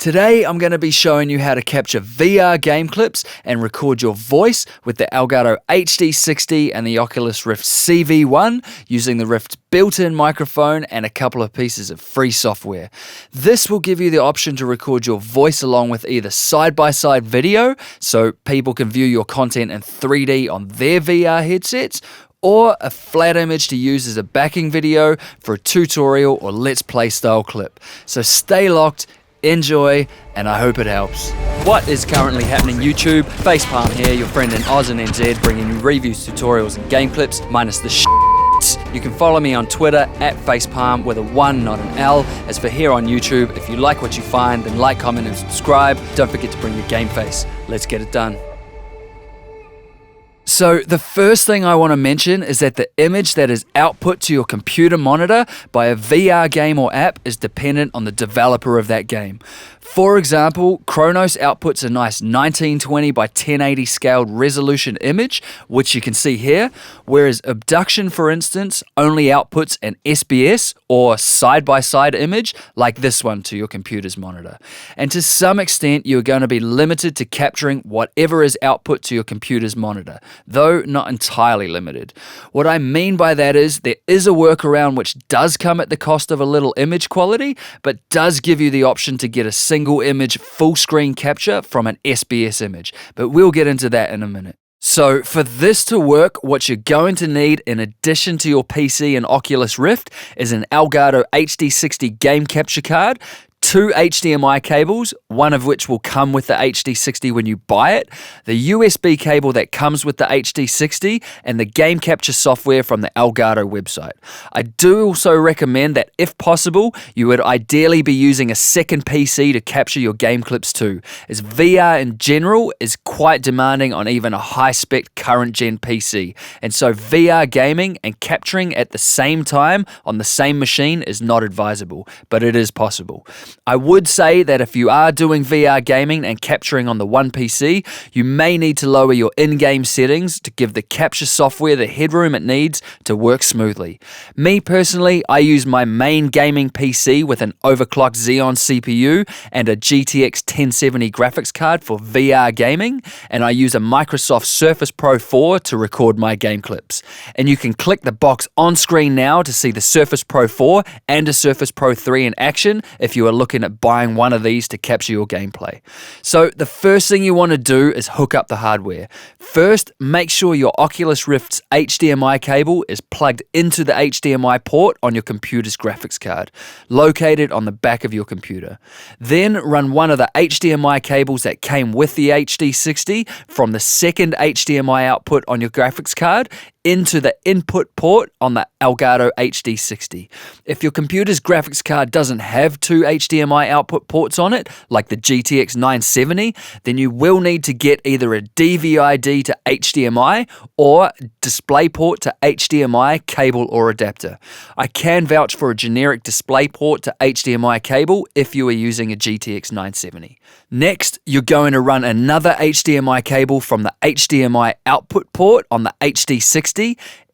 Today, I'm going to be showing you how to capture VR game clips and record your voice with the Elgato HD60 and the Oculus Rift CV1 using the Rift's built-in microphone and a couple of pieces of free software. This will give you the option to record your voice along with either side-by-side video, so people can view your content in 3D on their VR headsets, or a flat image to use as a backing video for a tutorial or let's play style clip. So stay locked, enjoy, and I hope it helps. What is currently happening YouTube? Facepalm here, your friend in Oz and NZ, bringing you reviews, tutorials, and game clips, minus the You can follow me on Twitter at Facepalm with a 1, not an L. As for here on YouTube, if you like what you find, then like, comment, and subscribe. Don't forget to bring your game face. Let's get it done. So the first thing I want to mention is that the image that is output to your computer monitor by a VR game or app is dependent on the developer of that game. For example, Chronos outputs a nice 1920 by 1080 scaled resolution image, which you can see here, whereas Abduction, for instance, only outputs an SBS or side-by-side image like this one to your computer's monitor. And to some extent, you're going to be limited to capturing whatever is output to your computer's monitor, though not entirely limited. What I mean by that is there is a workaround which does come at the cost of a little image quality, but does give you the option to get a single image full screen capture from an SBS image, but we'll get into that in a minute. So for this to work, what you're going to need in addition to your PC and Oculus Rift is an Elgato HD60 game capture card, 2 HDMI cables, one of which will come with the HD60 when you buy it, the USB cable that comes with the HD60, and the game capture software from the Elgato website. I do also recommend that if possible, you would ideally be using a second PC to capture your game clips too, as VR in general is quite demanding on even a high-spec current-gen PC, and so VR gaming and capturing at the same time on the same machine is not advisable, but it is possible. I would say that if you are doing VR gaming and capturing on the one PC, you may need to lower your in-game settings to give the capture software the headroom it needs to work smoothly. Me personally, I use my main gaming PC with an overclocked Xeon CPU and a GTX 1070 graphics card for VR gaming, and I use a Microsoft Surface Pro 4 to record my game clips. And you can click the box on screen now to see the Surface Pro 4 and a Surface Pro 3 in action if you are looking at buying one of these to capture your gameplay. So the first thing you want to do is hook up the hardware. First, make sure your Oculus Rift's HDMI cable is plugged into the HDMI port on your computer's graphics card, located on the back of your computer. Then run one of the HDMI cables that came with the HD60 from the second HDMI output on your graphics card into the input port on the Elgato HD60. If your computer's graphics card doesn't have 2 HDMI output ports on it, like the GTX 970, then you will need to get either a DVI-D to HDMI or DisplayPort to HDMI cable or adapter. I can vouch for a generic DisplayPort to HDMI cable if you are using a GTX 970. Next, you're going to run another HDMI cable from the HDMI output port on the HD60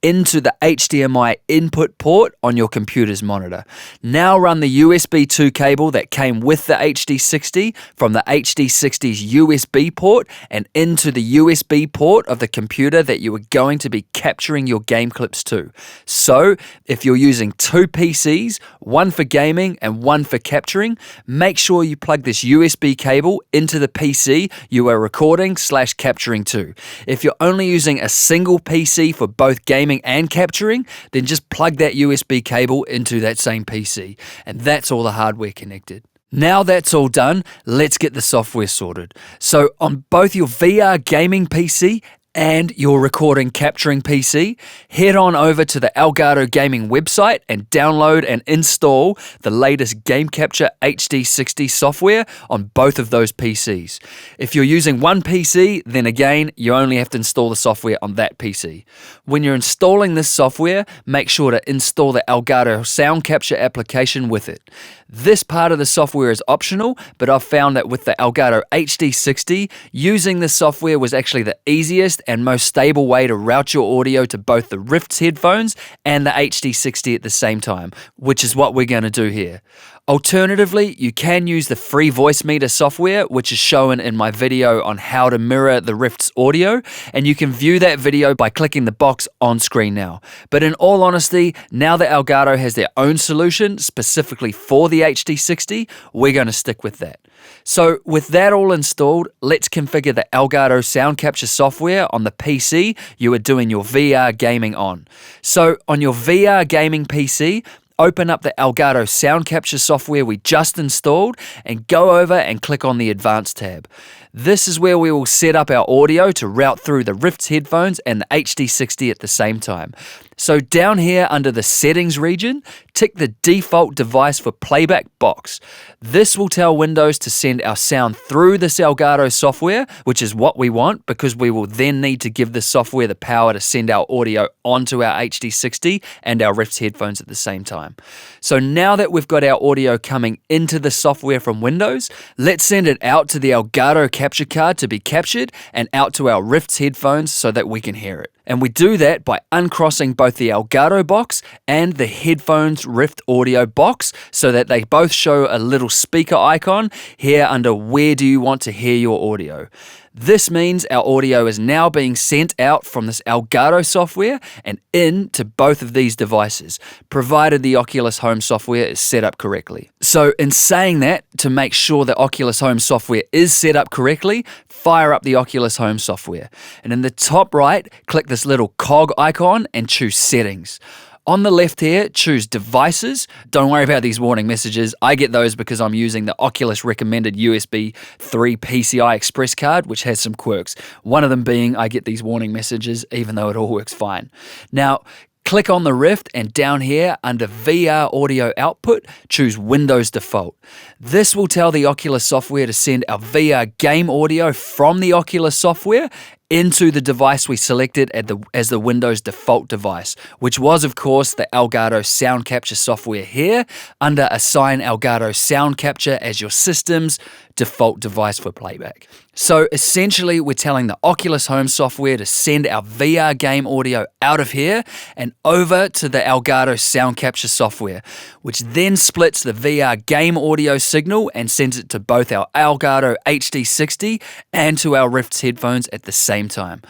into the HDMI input port on your computer's monitor. Now run the USB 2 cable that came with the HD60 from the HD60's USB port and into the USB port of the computer that you are going to be capturing your game clips to. So, if you're using 2 PCs, one for gaming and one for capturing, make sure you plug this USB cable into the PC you are recording/capturing to. If you're only using a single PC for both gaming and capturing, then just plug that USB cable into that same PC. And that's all the hardware connected. Now that's all done, let's get the software sorted. So on both your VR gaming PC and your recording capturing PC, head on over to the Elgato Gaming website and download and install the latest Game Capture HD60 software on both of those PCs. If you're using one PC, then again, you only have to install the software on that PC. When you're installing this software, make sure to install the Elgato Sound Capture application with it. This part of the software is optional, but I've found that with the Elgato HD60, using this software was actually the easiest and most stable way to route your audio to both the Rift's headphones and the HD60 at the same time, which is what we're going to do here. Alternatively, you can use the free voice meter software, which is shown in my video on how to mirror the Rift's audio, and you can view that video by clicking the box on screen now. But in all honesty, now that Elgato has their own solution specifically for the HD60, we're going to stick with that. So with that all installed, let's configure the Elgato sound capture software on the PC you are doing your VR gaming on. So on your VR gaming PC, open up the Elgato sound capture software we just installed and go over and click on the Advanced tab. This is where we will set up our audio to route through the Rift's headphones and the HD60 at the same time. So down here under the settings region, tick the default device for playback box. This will tell Windows to send our sound through this Elgato software, which is what we want because we will then need to give the software the power to send our audio onto our HD60 and our Rift's headphones at the same time. So now that we've got our audio coming into the software from Windows, let's send it out to the Elgato capture card to be captured and out to our Rift's headphones so that we can hear it. And we do that by uncrossing both the Elgato box and the headphones Rift audio box so that they both show a little speaker icon here under where do you want to hear your audio. This means our audio is now being sent out from this Elgato software and into both of these devices, provided the Oculus Home software is set up correctly. So in saying that, to make sure the Oculus Home software is set up correctly, fire up the Oculus Home software. And in the top right, click this little cog icon and choose Settings. On the left here, choose Devices. Don't worry about these warning messages. I get those because I'm using the Oculus recommended USB 3 PCI Express card, which has some quirks. One of them being I get these warning messages even though it all works fine. Now, click on the Rift and down here under VR audio output, choose Windows Default. This will tell the Oculus software to send our VR game audio from the Oculus software into the device we selected as the Windows default device, which was, of course, the Elgato Sound Capture software here, under Assign Elgato Sound Capture as your system's default device for playback. So essentially, we're telling the Oculus Home software to send our VR game audio out of here and over to the Elgato Sound Capture software, which then splits the VR game audio signal and sends it to both our Elgato HD60 and to our Rift's headphones at the same time.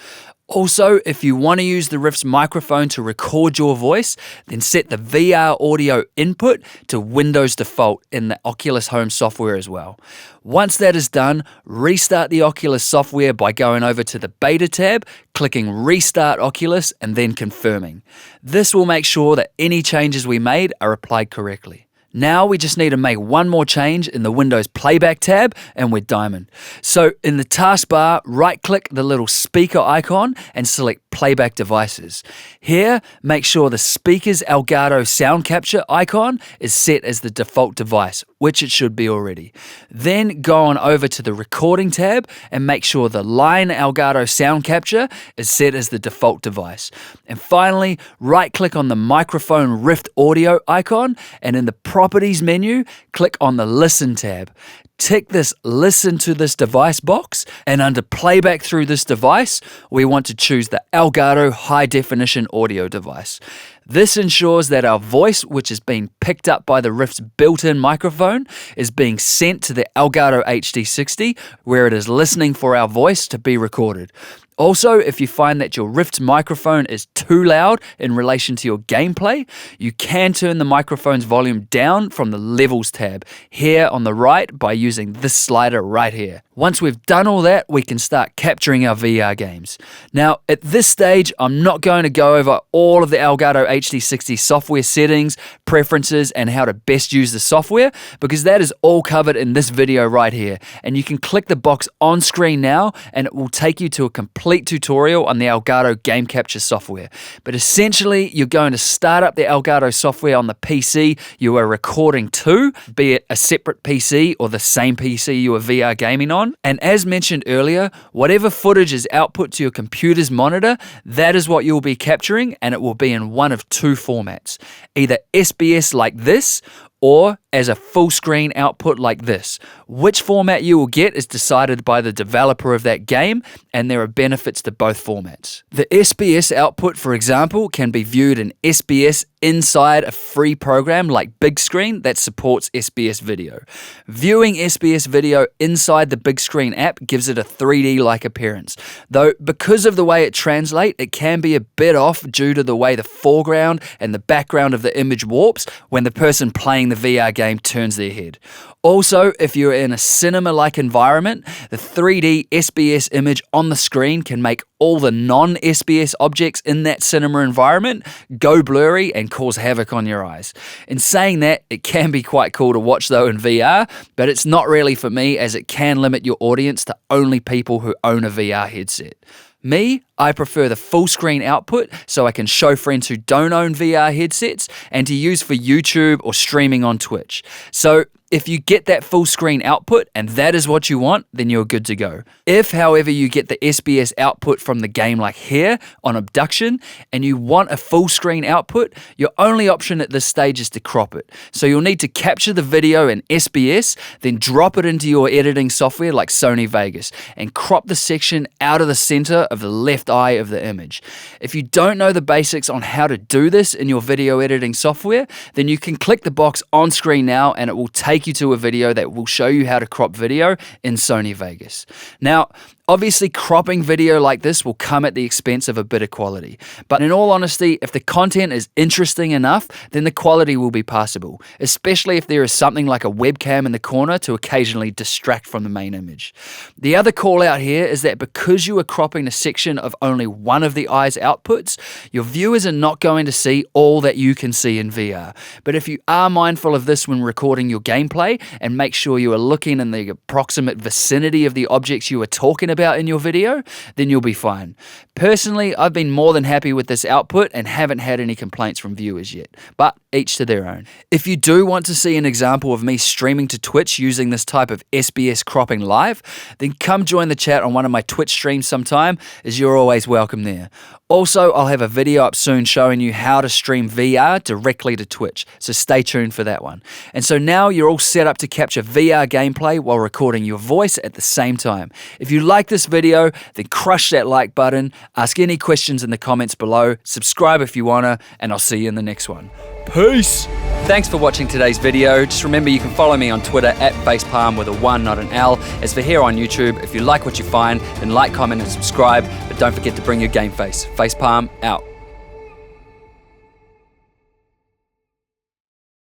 Also, if you want to use the Rift's microphone to record your voice, then set the VR audio input to Windows Default in the Oculus Home software as well. Once that is done, restart the Oculus software by going over to the Beta tab, clicking Restart Oculus, and then confirming. This will make sure that any changes we made are applied correctly. Now we just need to make one more change in the Windows Playback tab and we're diamond. So in the taskbar, right-click the little speaker icon and select Playback Devices. Here, make sure the speaker's Elgato Sound Capture icon is set as the default device, which it should be already. Then go on over to the Recording tab and make sure the line Elgato Sound Capture is set as the default device. And finally, right-click on the Microphone Rift Audio icon and in the Properties menu, click on the Listen tab. Tick this Listen to this device box, and under Playback through this device, we want to choose the Elgato High Definition Audio device. This ensures that our voice, which is being picked up by the Rift's built-in microphone, is being sent to the Elgato HD60, where it is listening for our voice to be recorded. Also, if you find that your Rift's microphone is too loud in relation to your gameplay, you can turn the microphone's volume down from the Levels tab here on the right by using this slider right here. Once we've done all that, we can start capturing our VR games. Now, at this stage, I'm not going to go over all of the Elgato HD60 software settings, preferences, and how to best use the software, because that is all covered in this video right here. And you can click the box on screen now, and it will take you to a complete tutorial on the Elgato game capture software. But essentially, you're going to start up the Elgato software on the PC you are recording to, be it a separate PC or the same PC you are VR gaming on. And as mentioned earlier, whatever footage is output to your computer's monitor, that is what you'll be capturing, and it will be in one of two formats, either SBS like this or as a full screen output like this. Which format you will get is decided by the developer of that game, and there are benefits to both formats. The SBS output, for example, can be viewed in SBS inside a free program like Big Screen that supports SBS video. Viewing SBS video inside the Big Screen app gives it a 3D-like appearance, though because of the way it translates, it can be a bit off due to the way the foreground and the background of the image warps when the person playing the VR game turns their head. Also, if you're in a cinema-like environment, the 3D SBS image on the screen can make all the non-SBS objects in that cinema environment go blurry and cause havoc on your eyes. In saying that, it can be quite cool to watch though in VR, but it's not really for me as it can limit your audience to only people who own a VR headset. Me, I prefer the full screen output so I can show friends who don't own VR headsets and to use for YouTube or streaming on Twitch. So if you get that full screen output and that is what you want, then you're good to go. If, however, you get the SBS output from the game like here on Abduction and you want a full screen output, your only option at this stage is to crop it. So you'll need to capture the video in SBS, then drop it into your editing software like Sony Vegas and crop the section out of the center of the left eye of the image. If you don't know the basics on how to do this in your video editing software, then you can click the box on screen now and it will take you to a video that will show you how to crop video in Sony Vegas. Now, obviously cropping video like this will come at the expense of a bit of quality, but in all honesty, if the content is interesting enough, then the quality will be passable, especially if there is something like a webcam in the corner to occasionally distract from the main image. The other call out here is that because you are cropping a section of only one of the eye's outputs, your viewers are not going to see all that you can see in VR. But if you are mindful of this when recording your gameplay and make sure you are looking in the approximate vicinity of the objects you are talking about in your video, then you'll be fine. Personally, I've been more than happy with this output and haven't had any complaints from viewers yet, but each to their own. If you do want to see an example of me streaming to Twitch using this type of SBS cropping live, then come join the chat on one of my Twitch streams sometime, as you're always welcome there. Also, I'll have a video up soon showing you how to stream VR directly to Twitch, so stay tuned for that one. And so now you're all set up to capture VR gameplay while recording your voice at the same time. If you like this video, then crush that like button, ask any questions in the comments below, subscribe if you wanna, and I'll see you in the next one. Peace! Thanks for watching today's video. Just remember you can follow me on Twitter at facepalm with a 1, not an L. As for here on YouTube, if you like what you find, then like, comment, and subscribe. But don't forget to bring your game face. Facepalm out.